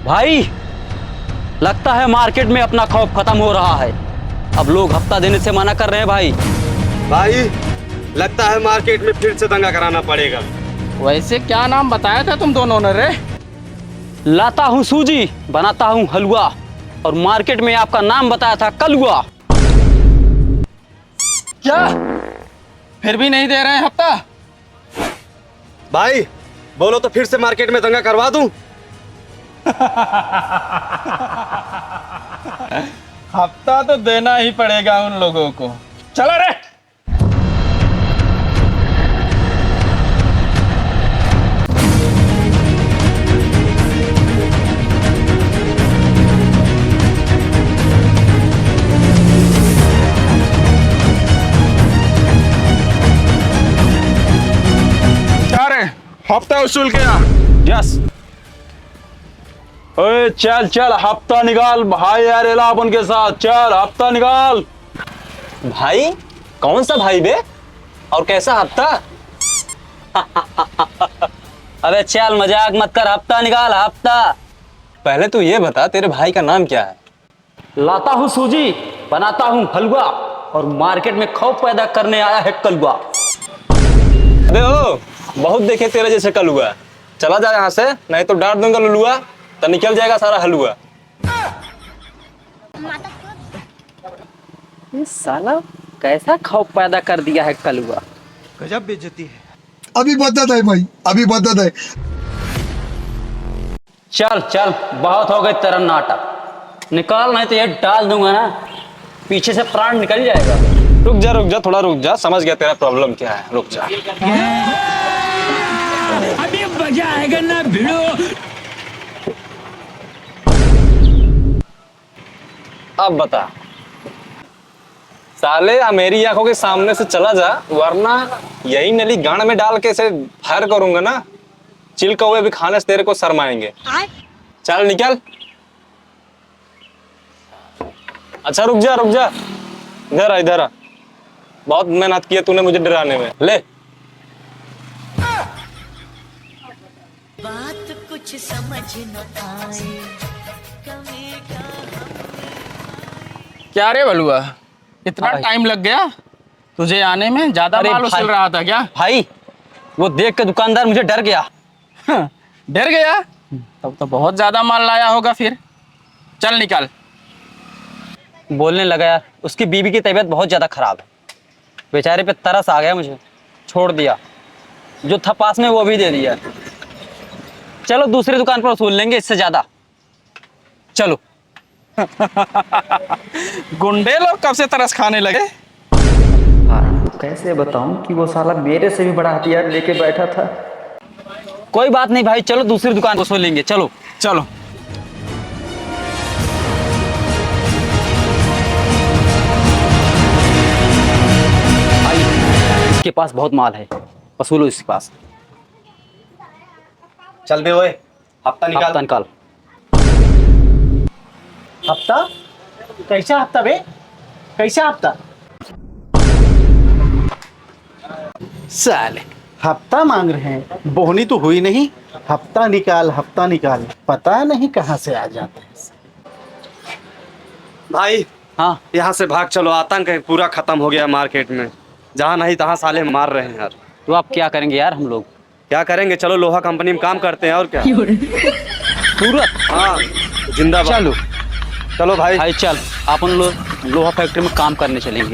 भाई लगता है मार्केट में अपना खौफ खत्म हो रहा है। अब लोग हफ्ता देने से मना कर रहे हैं भाई। भाई लगता है मार्केट में फिर से दंगा कराना पड़ेगा। वैसे क्या नाम बताया था तुम दोनों ने रे? लाता हूँ सूजी, बनाता हूँ हलवा, और मार्केट में आपका नाम बताया था कलुआ। क्या फिर भी नहीं दे रहे हैं हफ्ता? भाई बोलो तो फिर से मार्केट में दंगा करवा दूं। हफ्ता तो देना ही पड़ेगा उन लोगों को। चलो रे। क्या रे, हफ्ता वसूल किया? यस। ओए चल चल हफ्ता निकाल भाई, यार एलाब उनके साथ, चल हफ्ता निकाल। भाई कौन सा भाई बे, और कैसा हफ्ता? अबे चल मजाक मत कर, हफ्ता निकाल हफ्ता। पहले तो ये बता तेरे भाई का नाम क्या है? लाता हूँ सूजी, बनाता हूँ हलवा, और मार्केट में खौफ पैदा करने आया है कलुआ। अबे ओ, बहुत देखे तेरे जैसे कलुआ। चला जा यहाँ से, नहीं तो डांट दूंगा लुलुआ, तो निकल जाएगा सारा हलुआ। ये साला कैसा खौफ पैदा कर दिया है कलुआ। गजब बेइज्जती है। अभी बदत है भाई, अभी बदत है। चल चल बहुत हो गए तेरा नाटक, निकाल नहीं तो ये डाल दूंगा ना, पीछे से प्राण निकल जाएगा। रुक जा थोड़ा रुक जा, समझ गया तेरा प्रॉब्लम क्या है, रुक जा। अभी मजा आएगा ना भिड़ो। अब बता साले, मेरी आंखों के सामने से चला जा, वरना यही नली गांड में डाल के इसे फायर करूंगा ना, चिल कौवे भी खाने से तेरे को शर्माएंगे। चल निकल। अच्छा रुक जा इधर आ इधर आ, बहुत मेहनत की है तूने मुझे डराने में। ले बात कुछ समझ न आए, कमी का क्या रे बलुआ, इतना भाई। टाइम लग गया तुझे आने में? ज्यादा अरे माल उछल भाई। रहा था क्या? भाई वो देख के दुकानदार मुझे डर गया। डर गया? तब तो बहुत ज्यादा माल लाया होगा फिर। चल निकल। बोलने लगा यार, उसकी बीवी की तबीयत बहुत ज्यादा खराब है, बेचारे पे तरस आ गया, मुझे छोड़ दिया, जो था पास में वो भी दे दिया। चलो दूसरी दुकान पर वसूल लेंगे इससे ज्यादा, चलो। गुंडे लोग कब से तरस खाने लगे? कैसे बताऊं कि वो साला मेरे से भी बड़ा हथियार लेके बैठा था। कोई बात नहीं भाई, चलो दूसरी दुकान वसूल लेंगे, चलो चलो। भाई इसके पास बहुत माल है, वसूलो इसके पास। चल बे ओए, हफ्ता निकाल। हफ्ता निकाल। हफ्ता? कैसा हफ्ता बे? कैसा हफ्ता? साले हफ्ता मांग रहे हैं, बोहनी तो हुई नहीं। हफ्ता निकाल हफ्ता निकाल, पता नहीं कहाँ से आ जाते हैं। भाई हाँ यहाँ से भाग चलो, आतंक है पूरा खत्म हो गया मार्केट में, जहाँ नहीं तहाँ साले मार रहे हैं यार। तो आप क्या करेंगे यार? हम लोग क्या करेंगे, चलो लोहा कंपनी में काम करते हैं और क्या। सूरत हाँ जिंदाबाद। चलो चलो भाई। भाई चल अपन लोग लोहा फैक्ट्री में काम करने चलेंगे।